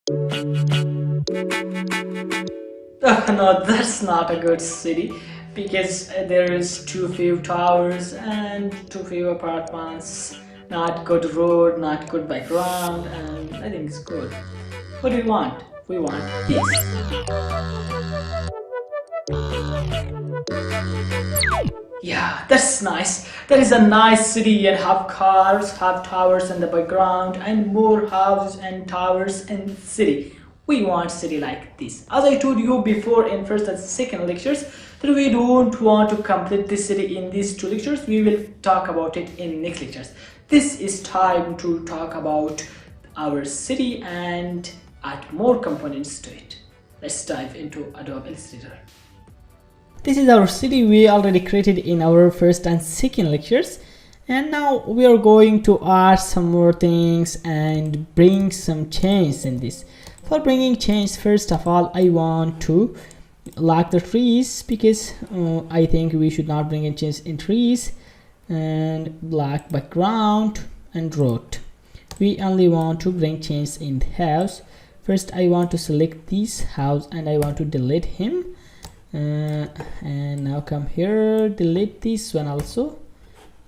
No, that's not a good city because there is too few towers and too few apartments. Not good road, not good background, and I think it's good. What do we want? We want this. Yeah, that's nice. That is a nice city and have cars, have towers in the background, and more houses and towers in the city. We want city like this. As I told you before in first and second lectures, that we don't want to complete this city in these two lectures. We will talk about it in next lectures. This is time to talk about our city and add more components to it. Let's dive into Adobe Illustrator. This is our city we already created in our first and second lectures, and now we are going to add some more things and bring some change in this. For bringing change, first of all, I want to lock the trees because I think we should not bring a change in trees, and black background and road. We only want to bring change in the house. First I want to select this house and I want to delete him. And now come here, delete this one also,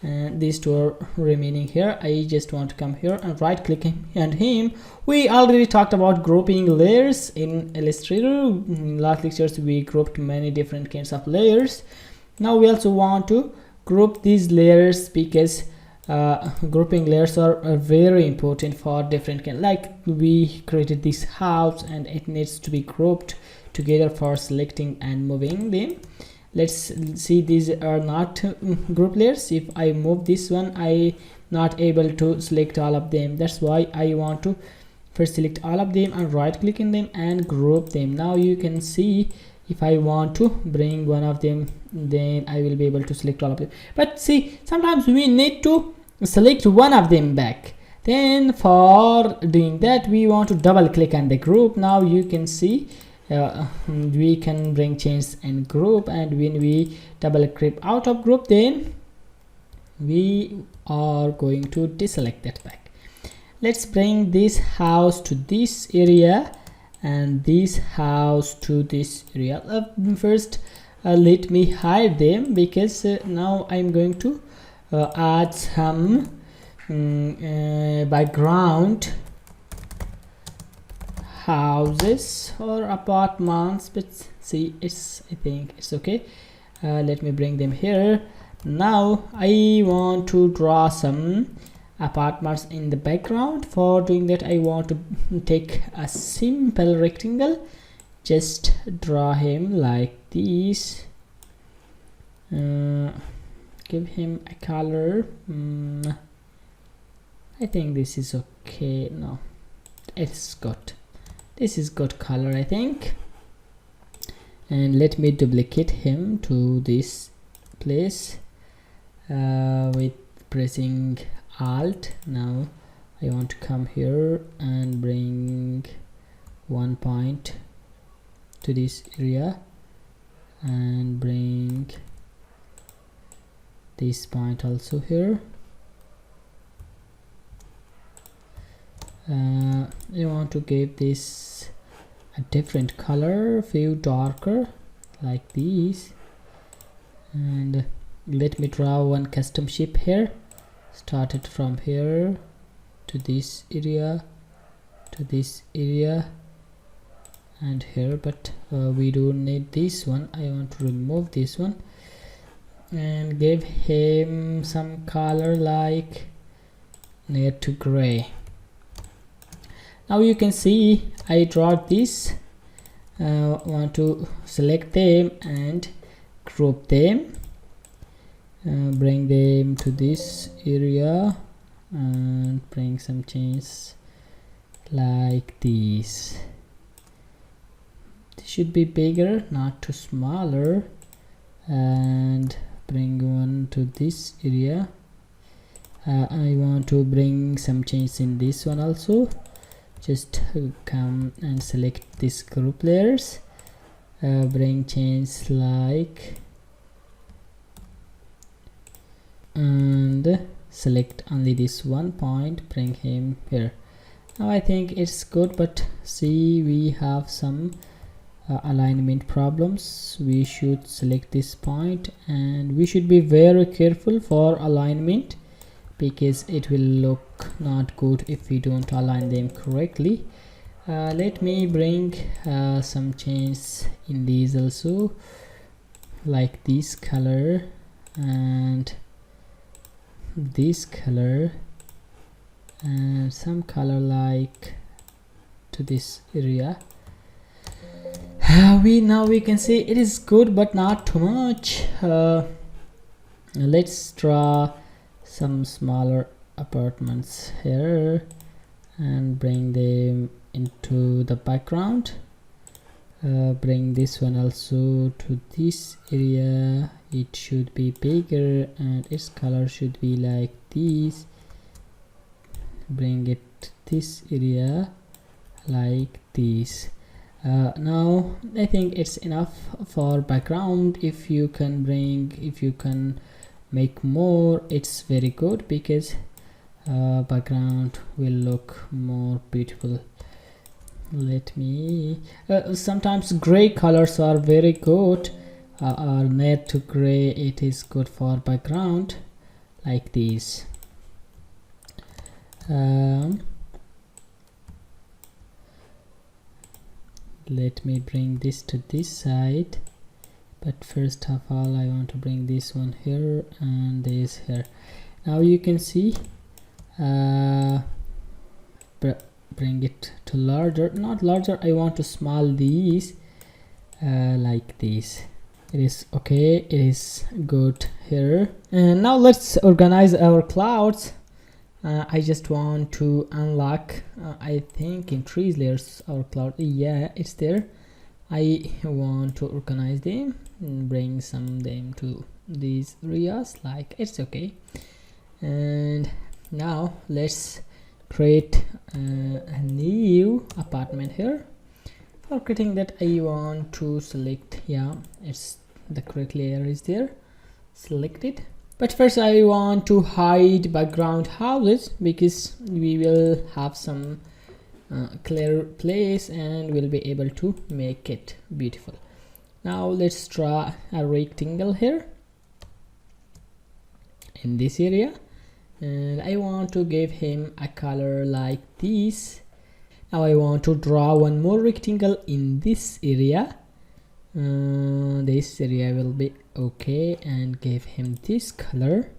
and these two are remaining here. I just want to come here and right click on him. We already talked about grouping layers in Illustrator. In last lectures we grouped many different kinds of layers. Now we also want to group these layers because grouping layers are very important for different kinds. Like we created this house and it needs to be grouped together for selecting and moving them. Let's see, these are not group layers. If I move this one, I not able to select all of them. That's why I want to first select all of them and right click in them and group them. Now you can see if I want to bring one of them, then I will be able to select all of them. But see, sometimes we need to select one of them back. Then for doing that, we want to double click on the group. Now you can see we can bring change and group, and when we double click out of group, then we are going to deselect that back. Let's bring this house to this area and this house to this area. First let me hide them because now I'm going to add some background houses or apartments, but see, I think it's okay. Let me bring them here. Now I want to draw some apartments in the background. For doing that, I want to take a simple rectangle, just draw him like this, give him a color. I think this is okay. No, it's good. This is good color, I think. And let me duplicate him to this place with pressing Alt. Now I want to come here and bring one point to this area and bring this point also here. I want to give this a different color, few darker like these, and let me draw one custom shape here. Started from here to this area, to this area, and here, but we don't need this one. I want to remove this one and give him some color like near to gray. Now you can see I draw this. Want to select them and group them, bring them to this area and bring some change like this. This should be bigger, not too smaller, and bring one to this area. I want to bring some change in this one also. Just come and select this group layers, bring change like, and select only this one point, bring him here. Now I think it's good, but see, we have some alignment problems. We should select this point and we should be very careful for alignment, because it will look not good if we don't align them correctly. Let me bring some change in these also, like this color and this color and some color like to this area. Now we can see it is good, but not too much. Let's draw some smaller apartments here and bring them into the background. Bring this one also to this area. It should be bigger and its color should be like this. Bring it to this area like this. Now I think it's enough for background. If you can make more, it's very good, because background will look more beautiful. Let me sometimes gray colors are very good, or near to gray, it is good for background like this. Let me bring this to this side, but first of all I want to bring this one here and this here. Now you can see bring it to larger, not larger, I want to small these like this. It is okay, it is good here. And now let's organize our clouds. I just want to unlock I think in trees layers our cloud, yeah, it's there. I want to organize them and bring some them to these areas, like it's okay. And now let's create a new apartment here. For creating that, I want to select, yeah, it's the correct layer is there, select it. But first I want to hide background houses, because we will have some clear place and we'll be able to make it beautiful. Now let's draw a rectangle here in this area, and I want to give him a color like this. Now I want to draw one more rectangle in this area. This area will be okay, and give him this color.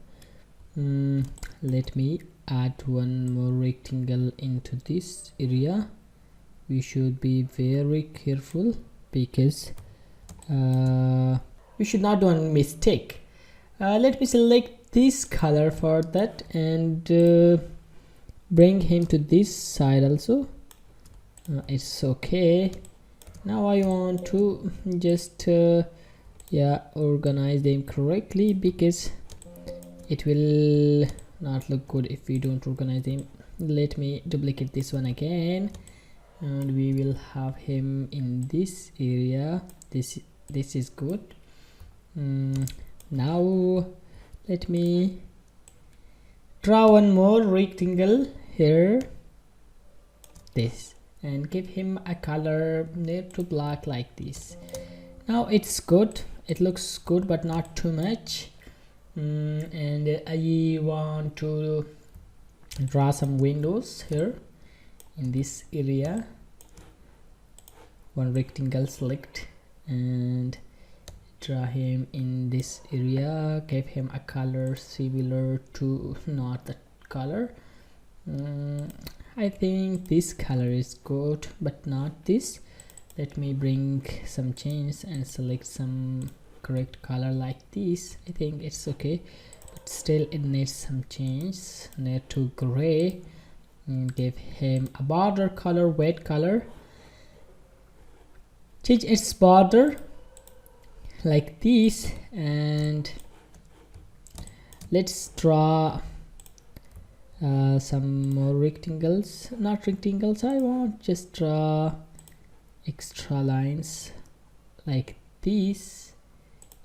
Let me add one more rectangle into this area. We should be very careful, because we should not do a mistake. Let me select this color for that and bring him to this side also. It's okay. Now I want to just organize them correctly, because it will not look good if we don't organize them. Let me duplicate this one again, and we will have him in this area. This is good. Now let me draw one more rectangle here, this, and give him a color near to black like this. Now it's good, it looks good, but not too much. And I want to draw some windows here in this area. One rectangle select and draw him in this area. Give him a color similar to not that color. I think this color is good, but not this. Let me bring some change and select some correct color like this. I think it's okay, but still it needs some change, near to gray. And give him a border color, white color. Change its border like this, and let's draw some more rectangles. Not rectangles, I want just draw extra lines like this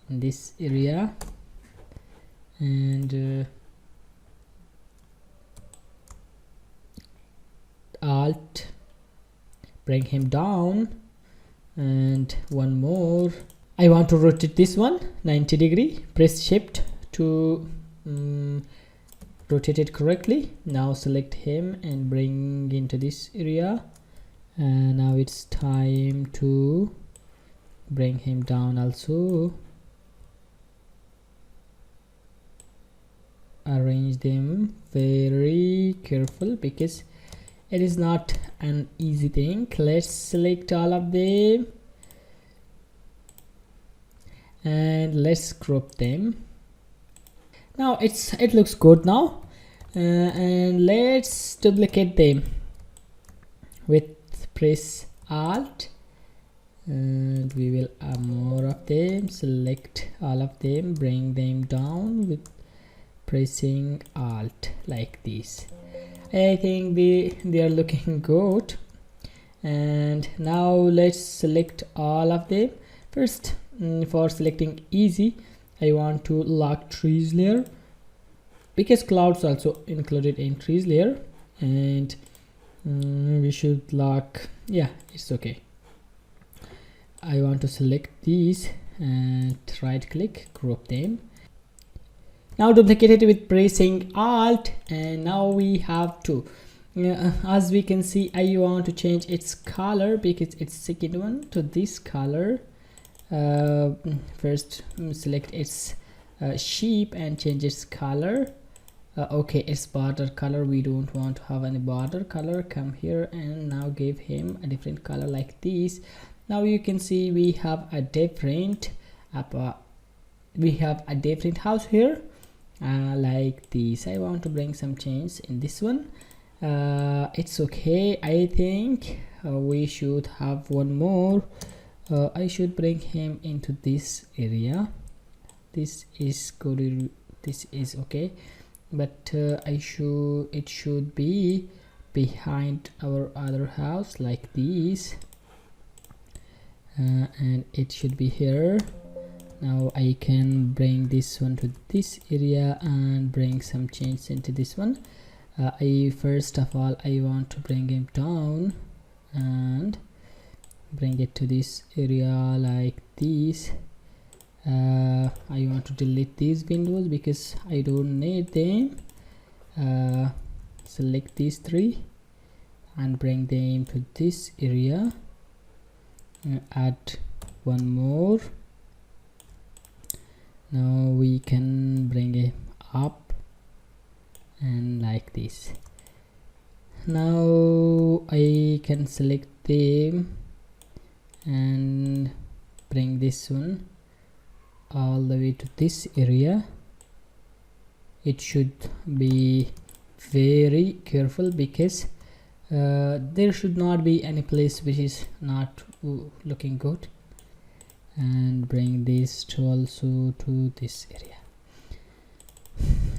in this area, and Alt, bring him down, and one more. I want to rotate this one 90 degree. Press Shift to rotate it correctly. Now select him and bring into this area, and now it's time to bring him down also. Arrange them very careful because it is not an easy thing. Let's select all of them and let's group them. Now it looks good now, and let's duplicate them with press Alt, and we will add more of them. Select all of them, bring them down with pressing Alt like this. I think they are looking good. And now let's select all of them. First, for selecting easy, I want to lock trees layer because clouds also included in trees layer, and we should lock, yeah, it's okay. I want to select these and right click, group them. Now duplicate it with pressing Alt, and now we have to, as we can see, I want to change its color because it's second one to this color. First select its sheep and change its color. Okay, its border color, we don't want to have any border color. Come here and now give him a different color like this. Now you can see we have a different house here, like this. I want to bring some change in this one. It's okay. I think we should have one more. I should bring him into this area. This is good, this is okay, but it should be behind our other house like this, and it should be here. Now I can bring this one to this area and bring some change into this one. First of all, I want to bring him down and bring it to this area like this. I want to delete these windows because I don't need them. Select these three and bring them to this area. Add one more. Now we can bring it up and like this. Now I can select them and bring this one all the way to this area. It should be very careful because there should not be any place which is not looking good, and bring this to also to this area.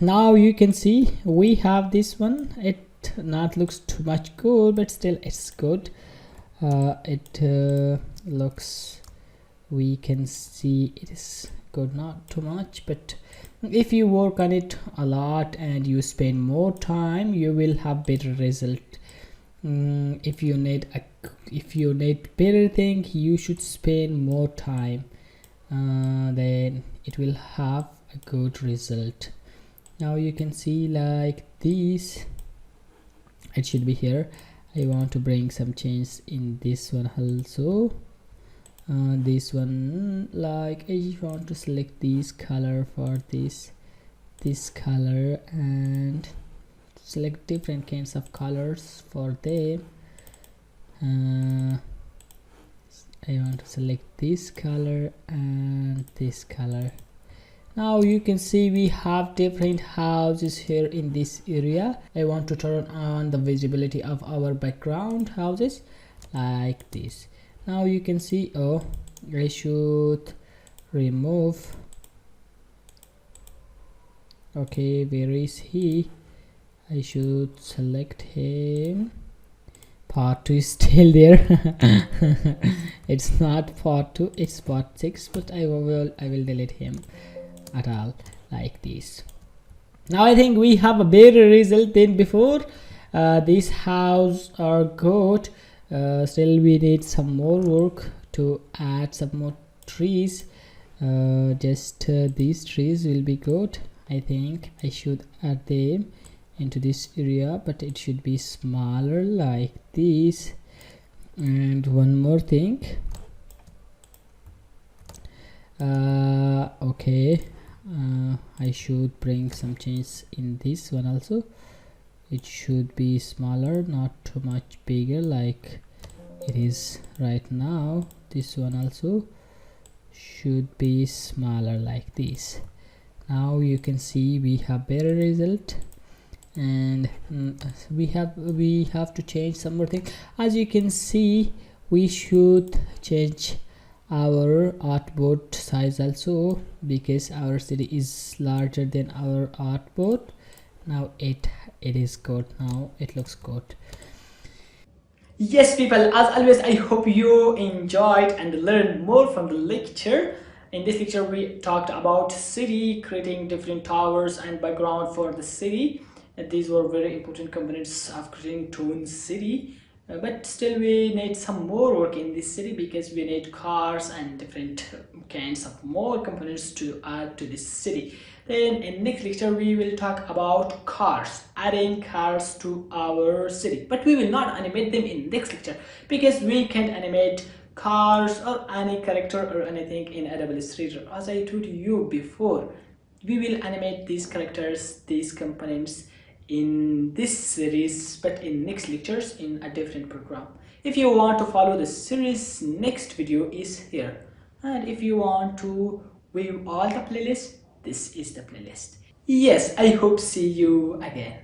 Now you can see we have this one. It not looks too much good, but still it's good. It looks, we can see it is good, not too much, but if you work on it a lot and you spend more time, you will have better result. If you need better thing, you should spend more time, then it will have a good result. Now you can see like this, it should be here. I want to bring some change in this one also. This one, like I want to select this color for this color and select different kinds of colors for them. I want to select this color and this color. Now you can see we have different houses here in this area. I want to turn on the visibility of our background houses like this. Now you can see, oh, I should remove. Okay, where is he? I should select him. Part 2 is still there. It's not part 2, it's part 6, but I will delete him at all like this. Now I think we have a better result than before. These house are good. Still we need some more work to add some more trees. Just these trees will be good. I think I should add them into this area, but it should be smaller like this. And one more thing, okay, I should bring some change in this one also. It should be smaller, not too much bigger like it is right now. This one also should be smaller like this. Now you can see we have better result. And we have to change some more thing. As you can see, we should change our artboard size also, because our city is larger than our artboard. Now it is good. Now it looks good. Yes, people, as always, I hope you enjoyed and learned more from the lecture. In this lecture we talked about city, creating different towers and background for the city. These were very important components of creating Toon City, but still we need some more work in this city, because we need cars and different kinds of more components to add to this city. Then in next lecture we will talk about cars, adding cars to our city, but we will not animate them in next lecture, because we can't animate cars or any character or anything in Adobe Illustrator. As I told you before, we will animate these characters, these components in this series, but in next lectures in a different program. If you want to follow the series, next video is here, and if you want to view all the playlists, this is the playlist. Yes, I hope see you again.